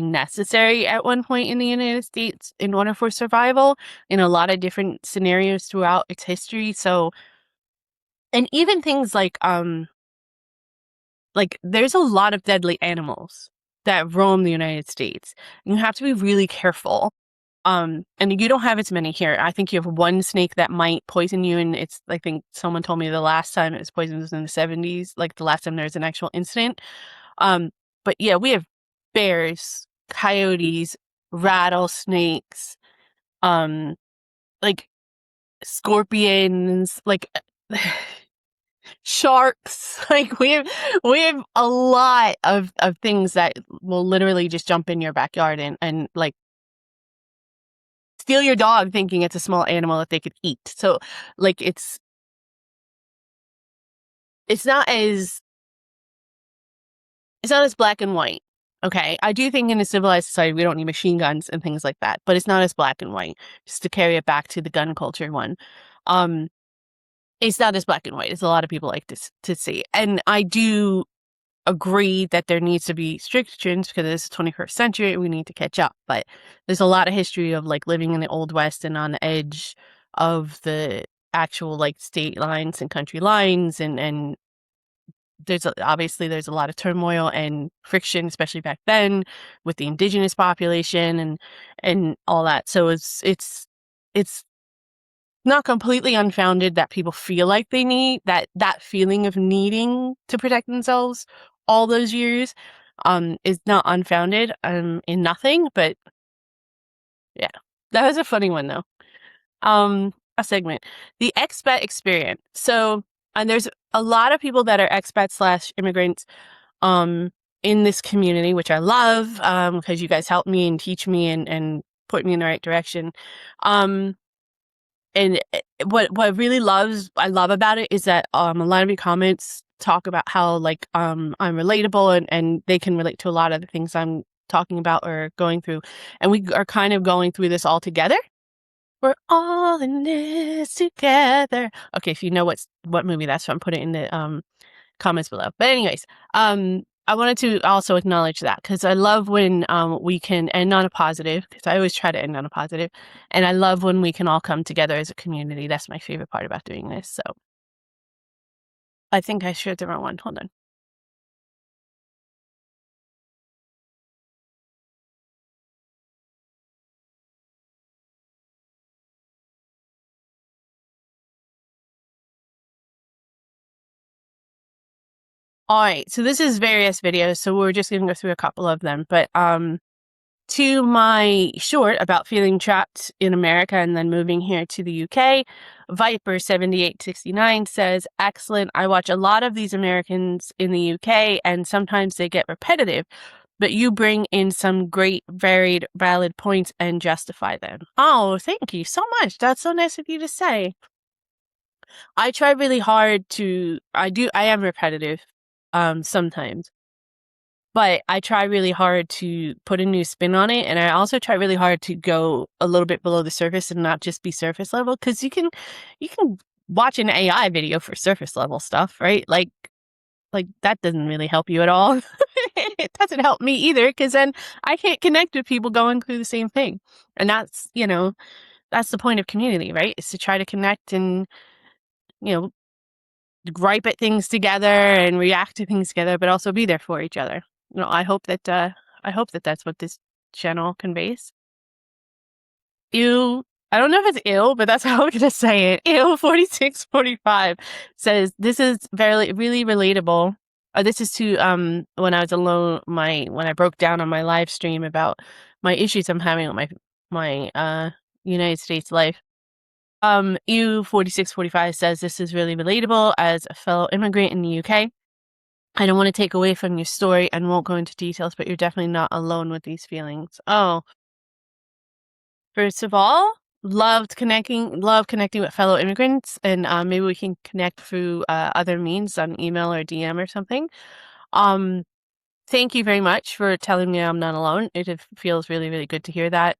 necessary at one point in the United States in order for survival in a lot of different scenarios throughout its history. So, and even things like there's a lot of deadly animals that roam the United States. You have to be really careful. And you don't have as many here. I think you have one snake that might poison you, and I think someone told me the last time it was poisoned was in the 70s, like the last time there was an actual incident. But yeah, we have bears, coyotes, rattlesnakes, like scorpions, like sharks. Like we have a lot of things that will literally just jump in your backyard and like steal your dog thinking it's a small animal that they could eat. So like it's not as black and white. Okay. I do think in a civilized society we don't need machine guns and things like that, but it's not as black and white. Just to carry it back to the gun culture one. It's not as black and white as a lot of people like to see. And I do agree that there needs to be restrictions because it's the 21st century. We need to catch up. But there's a lot of history of like living in the Old West and on the edge of the actual like state lines and country lines, and obviously there's a lot of turmoil and friction, especially back then with the indigenous population and all that. So it's not completely unfounded that people feel like they need that feeling of needing to protect themselves all those years is not unfounded in nothing. But yeah, that was a funny one though. A segment, the expat experience. So, and there's a lot of people that are expats / immigrants in this community, which I love because you guys help me and teach me and point me in the right direction. And what I really I love about it is that a lot of your comments talk about how like I'm relatable and they can relate to a lot of the things I'm talking about or going through, and we are kind of going through this all together. We're all in this together. Okay, if you know what movie that's from, put it in the comments below. But anyways, I wanted to also acknowledge that because I love when we can end on a positive, because I always try to end on a positive, and I love when we can all come together as a community. That's my favorite part about doing this. So I think I shared the wrong one. Hold on. All right, so this is various videos, so we're just going to go through a couple of them. But to my short about feeling trapped in America and then moving here to the UK, Viper7869 says, excellent. I watch a lot of these Americans in the UK, and sometimes they get repetitive, but you bring in some great, varied, valid points and justify them. Oh, thank you so much. That's so nice of you to say. I try really hard to, I am repetitive sometimes, but I try really hard to put a new spin on it. And I also try really hard to go a little bit below the surface and not just be surface level. Cause you can watch an AI video for surface level stuff, right? Like that doesn't really help you at all. It doesn't help me either. Cause then I can't connect with people going through the same thing. And that's, that's the point of community, right? Is to try to connect and, you know, gripe at things together and react to things together, but also be there for each other. I hope that that's what this channel conveys. Ew. I don't know if it's ill, but that's how I'm gonna say it. Ew 4645 says this is very really relatable. This is to when I was alone, when I broke down on my live stream about my issues I'm having with my United States life. EU4645 says this is really relatable as a fellow immigrant in the UK. I don't want to take away from your story and won't go into details, but you're definitely not alone with these feelings. Oh, first of all, love connecting with fellow immigrants, and maybe we can connect through other means on email or DM or something. Thank you very much for telling me I'm not alone. It feels really, really good to hear that.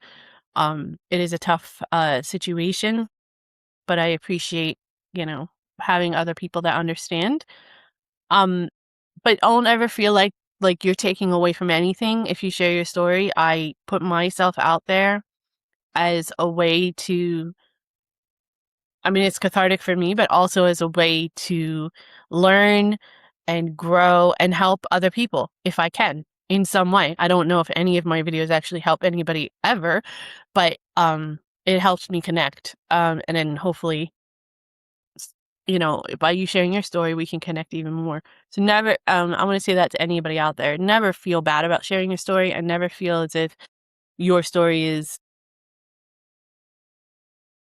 It is a tough situation, but I appreciate, having other people that understand. But don't ever feel like you're taking away from anything if you share your story. I put myself out there as a way to, I mean, it's cathartic for me, but also as a way to learn and grow and help other people if I can in some way. I don't know if any of my videos actually help anybody ever, but it helps me connect. And then hopefully, by you sharing your story, we can connect even more. So never, I want to say that to anybody out there, never feel bad about sharing your story and never feel as if your story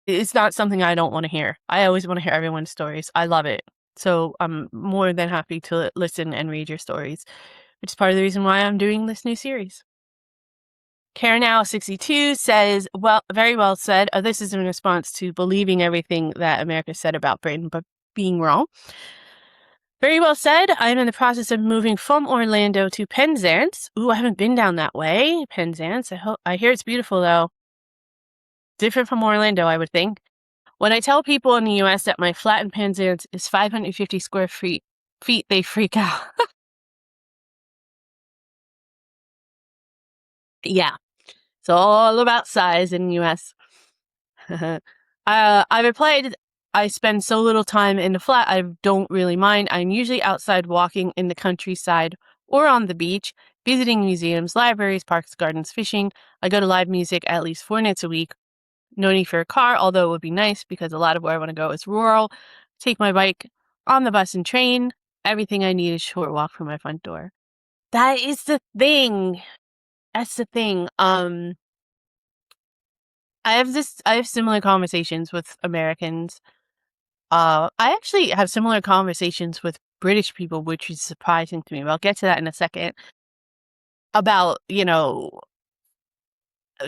it's not something I don't want to hear. I always want to hear everyone's stories. I love it. So I'm more than happy to listen and read your stories, which is part of the reason why I'm doing this new series. Karen Now 62 says, well, very well said. This is in response to believing everything that America said about Britain, but being wrong. Very well said. I'm in the process of moving from Orlando to Penzance. Ooh, I haven't been down that way. Penzance. I hear it's beautiful though. Different from Orlando, I would think. When I tell people in the US that my flat in Penzance is 550 square feet, they freak out. Yeah. It's all about size in the US. I replied, I spend so little time in the flat, I don't really mind. I'm usually outside walking in the countryside or on the beach, visiting museums, libraries, parks, gardens, fishing. I go to live music at least 4 nights a week. No need for a car, although it would be nice because a lot of where I want to go is rural. Take my bike on the bus and train. Everything I need is a short walk from my front door. That is the thing. That's the thing. I have similar conversations with Americans. I actually have similar conversations with British people, which is surprising to me. But I'll get to that in a second. About, I've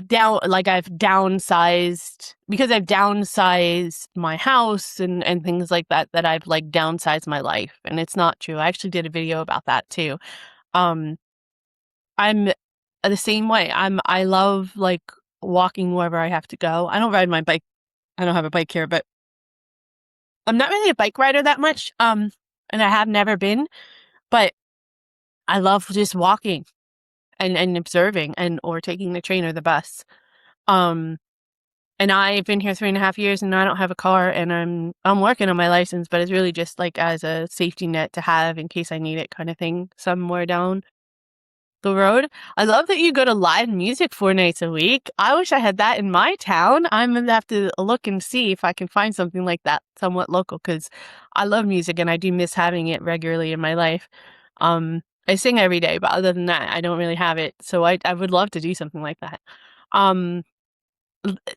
downsized because I've downsized my house and things like that I've like downsized my life, and it's not true. I actually did a video about that too. I'm the same way. I love like walking wherever I have to go. I don't ride my bike. I don't have a bike here, but I'm not really a bike rider that much. And I have never been, but I love just walking and observing or taking the train or the bus. And I've been here 3.5 years and I don't have a car, and I'm working on my license, but it's really just like as a safety net to have in case I need it kind of thing somewhere down the road. I love that you go to live music 4 nights a week. I wish I had that in my town. I'm gonna have to look and see if I can find something like that somewhat local, because I love music and I do miss having it regularly in my life. I sing every day, but other than that, I don't really have it. So I would love to do something like that. Um,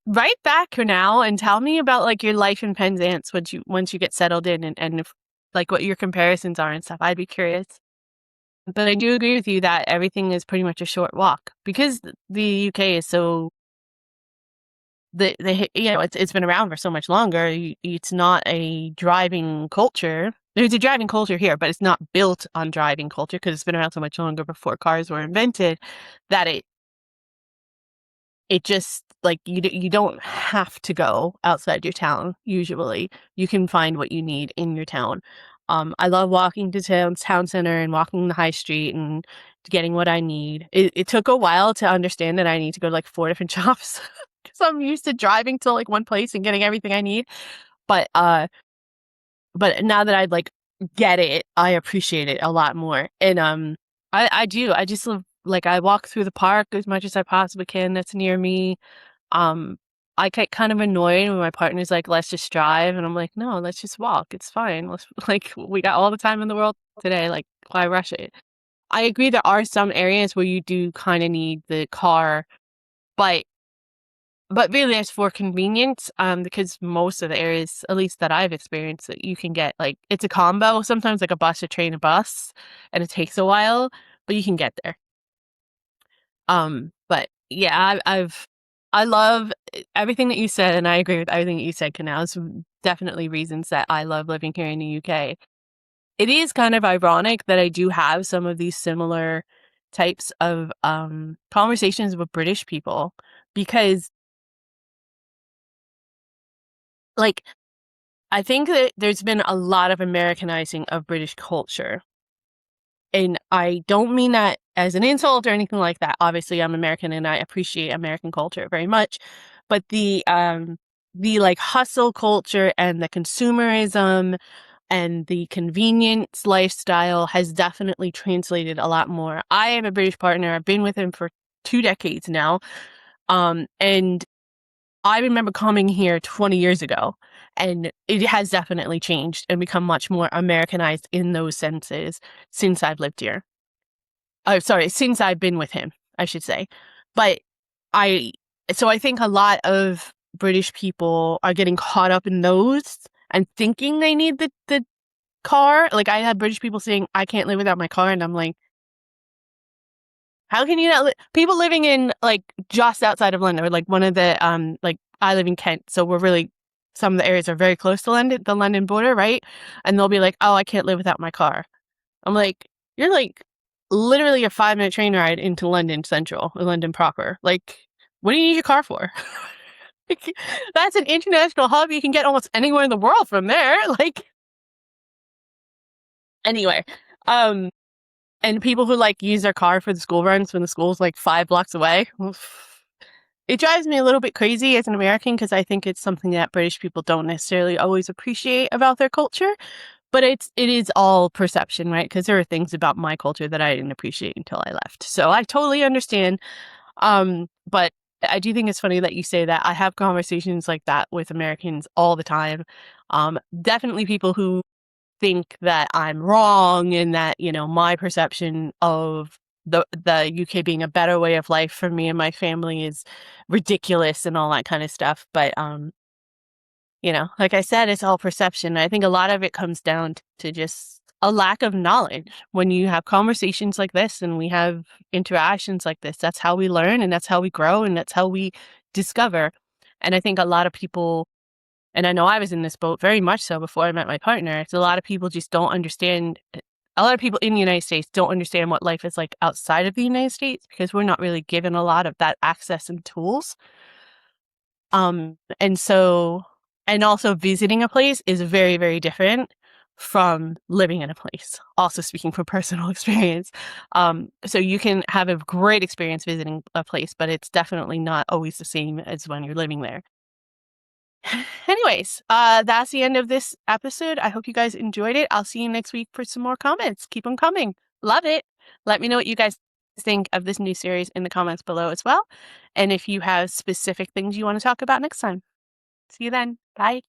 write back now and tell me about like your life in Penzance once you get settled in and if, like what your comparisons are and stuff. I'd be curious. But I do agree with you that everything is pretty much a short walk because the UK is so it's been around for so much longer. It's not a driving culture. There's a driving culture here, but it's not built on driving culture because it's been around so much longer before cars were invented that it just like you don't have to go outside your town. Usually, you can find what you need in your town. I love walking to town center and walking the high street and getting what I need. It took a while to understand that I need to go to like 4 different shops because I'm used to driving to like one place and getting everything I need. But but now that I like get it, I appreciate it a lot more. And I do. I just love like I walk through the park as much as I possibly can that's near me. Um, I get kind of annoyed when my partner's like, "Let's just drive," and I'm like, "No, let's just walk. It's fine. Let's like we got all the time in the world today. Like, why rush it?" I agree there are some areas where you do kind of need the car, but really it's for convenience, because most of the areas, at least that I've experienced, that you can get like it's a combo. Sometimes like a bus, a train, a bus, and it takes a while, but you can get there. But yeah, I love everything that you said, and I agree with everything that you said, Canal. It's definitely reasons that I love living here in the UK. It is kind of ironic that I do have some of these similar types of conversations with British people because like I think that there's been a lot of Americanizing of British culture. And I don't mean that as an insult or anything like that. Obviously, I'm American and I appreciate American culture very much. But the like hustle culture and the consumerism and the convenience lifestyle has definitely translated a lot more. I have a British partner. I've been with him for 2 decades now. And I remember coming here 20 years ago, and it has definitely changed and become much more Americanized in those senses since I've lived here. Oh, sorry, since I've been with him, I should say. But I, so I think a lot of British people are getting caught up in those and thinking they need the car. Like I have British people saying, I can't live without my car. And I'm like, how can you not people living in like just outside of London or like one of the like I live in Kent, so we're really some of the areas are very close to London, the London border, right? And they'll be like, "Oh, I can't live without my car." I'm like, "You're like literally a 5-minute train ride into London Central or London proper. Like, what do you need your car for?" Like, that's an international hub. You can get almost anywhere in the world from there. Like, anyway, um, and people who like use their car for the school runs when the school's like 5 blocks away. It drives me a little bit crazy as an American because I think it's something that British people don't necessarily always appreciate about their culture. But it is all perception, right? Because there are things about my culture that I didn't appreciate until I left. So I totally understand. But I do think it's funny that you say that. I have conversations like that with Americans all the time. Definitely people who think that I'm wrong and that, you know, my perception of the UK being a better way of life for me and my family is ridiculous and all that kind of stuff. But you know, like I said, it's all perception. I think a lot of it comes down to just a lack of knowledge. When you have conversations like this and we have interactions like this, that's how we learn and that's how we grow and that's how we discover. And I think a lot of people, and I know I was in this boat very much so before I met my partner. It's a lot of people just don't understand. A lot of people in the United States don't understand what life is like outside of the United States because we're not really given a lot of that access and tools. And so, and also visiting a place is very, very different from living in a place. Also speaking from personal experience. So you can have a great experience visiting a place, but it's definitely not always the same as when you're living there. Anyways, that's the end of this episode. I hope you guys enjoyed it. I'll see you next week for some more comments. Keep them coming. Love it. Let me know what you guys think of this new series in the comments below as well. And if you have specific things you want to talk about next time. See you then. Bye.